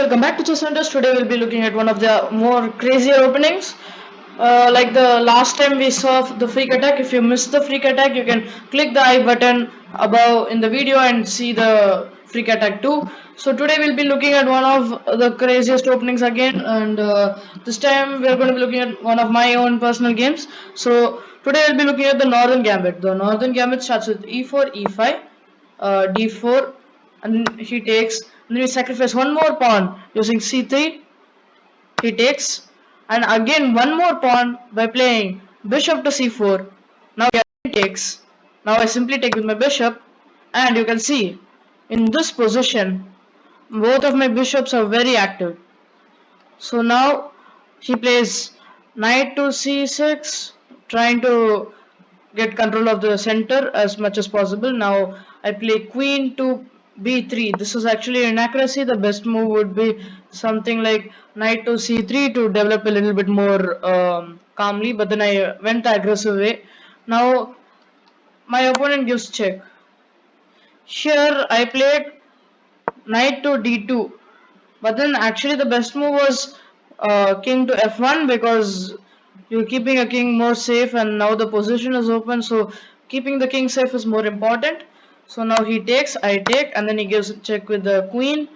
welcome back to Chess Hunters. Today we'll be looking at one of the more crazier openings. Like the last time we saw the freak attack. If you missed the freak attack, you can click the I button above in the video and see the freak attack too. So today we'll be looking at one of the craziest openings again, and this time we're going to be looking at one of my own personal games. So today we'll be looking at the Northern Gambit. The Northern Gambit starts with E4, E5, D4, and he takes, and then he sacrifices one more pawn using c3. He takes, and again one more pawn by playing bishop to c4. Now he takes. Now I simply take with my bishop, and you can see in this position both of my bishops are very active. So now he plays knight to c6, trying to get control of the center as much as possible. Now I play queen to b3. This is actually inaccuracy. The best move would be something like knight to c3 to develop a little bit more calmly, but then I went the aggressive way. Now my opponent gives check. Here I played knight to d2, but then actually the best move was king to f1, because you're keeping a king more safe, and now the position is open, so keeping the king safe is more important. So now he takes, I take, and then he gives a check with the queen,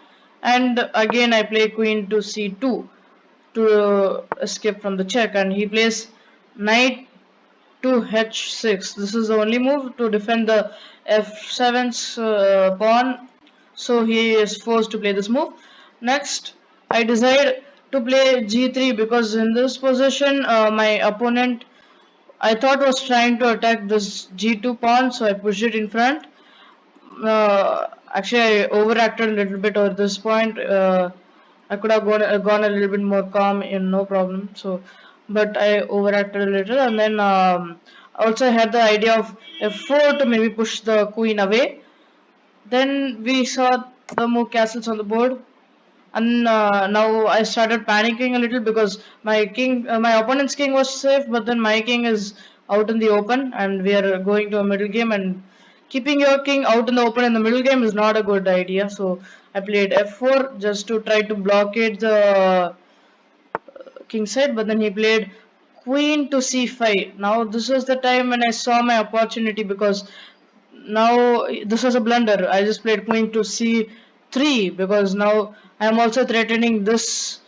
and again I play queen to c2 to escape from the check, and he plays knight to h6. This is the only move to defend the f7's pawn, so he is forced to play this move. Next, I decide to play g3, because in this position my opponent, I thought, was trying to attack this g2 pawn, so I pushed it in front. Actually I overacted a little bit over this point. I could have gone a little bit more calm in no problem. So, but I overacted a little, and then also I had the idea of f4 to maybe push the queen away. Then we saw the move castles on the board, and now I started panicking a little, because my opponent's king was safe, but then my king is out in the open, and we are going to a middle game, and keeping your king out in the open in the middle game is not a good idea. So I played f4 just to try to blockade the king side, but then he played queen to c5. Now this was the time when I saw my opportunity, because now this was a blunder. I just played queen to c3, because now I am also threatening this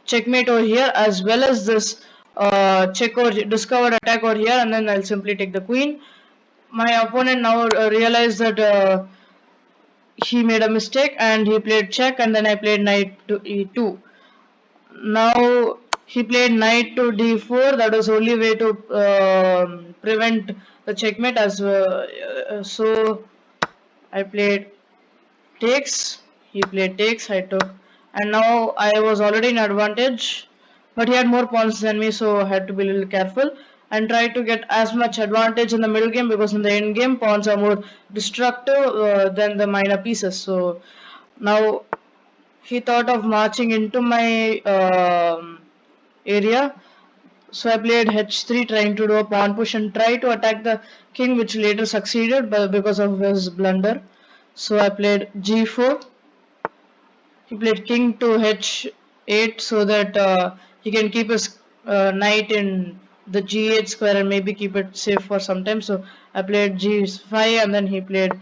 checkmate over here, as well as this check or discovered attack over here, and then I'll simply take the queen. My opponent now realized that he made a mistake, and he played check, and then I played knight to e2. Now he played knight to d4. That was only way to prevent the checkmate, as so I played takes, he played takes, I took, and now I was already in advantage, but he had more pawns than me, so I had to be a little careful and try to get as much advantage in the middle game, because in the end game pawns are more destructive than the minor pieces. So now he thought of marching into my area, so I played h3, trying to do a pawn push and try to attack the king, which later succeeded but because of his blunder. So I played g4. He played king to h8, so that he can keep his knight in the g8 square and maybe keep it safe for some time. So I played g5, and then he played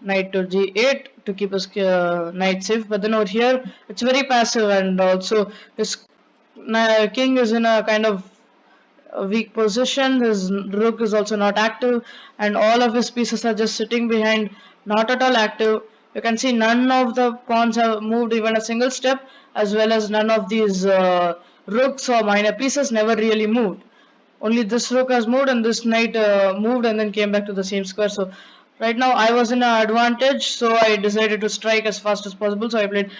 knight to g8 to keep his knight safe. But then over here it's very passive, and also his king is in a kind of a weak position. His rook is also not active, and all of his pieces are just sitting behind, not at all active. You can see none of the pawns have moved even a single step, as well as none of these rooks or minor pieces never really moved. Only this rook has moved, and this knight moved and then came back to the same square. So right now I was in an advantage, so I decided to strike as fast as possible. So I played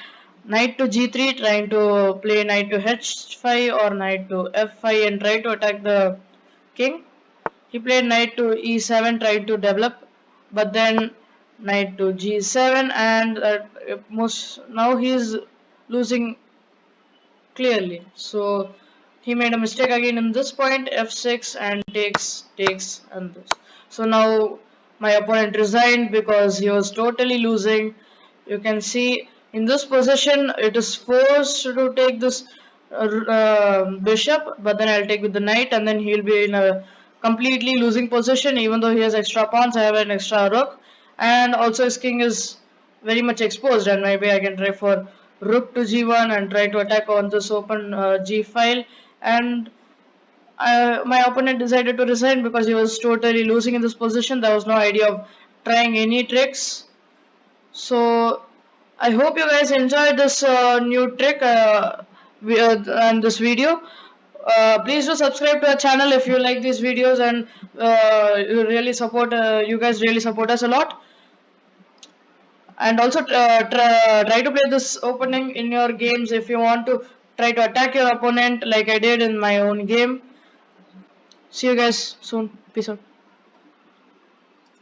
knight to g3, trying to play knight to h5 or knight to f5 and try to attack the king. He played knight to e7, tried to develop, but then knight to g7, and now he is losing clearly. So he made a mistake again in this point, f6, and takes, and this. So now my opponent resigned, because he was totally losing. You can see In this position, it is forced to take this bishop, but then I'll take with the knight, and then he'll be in a completely losing position. Even though he has extra pawns, I have an extra rook, and also his king is very much exposed, and maybe I can try for rook to g1 and try to attack on this open g file. And my opponent decided to resign because he was totally losing in this position. There was no idea of trying any tricks. So I hope you guys enjoyed this new trick and this video. Please do subscribe to our channel if you like these videos, and you really support. You guys really support us a lot. And also try to play this opening in your games if you want to try to attack your opponent like I did in my own game. See you guys soon. Peace out.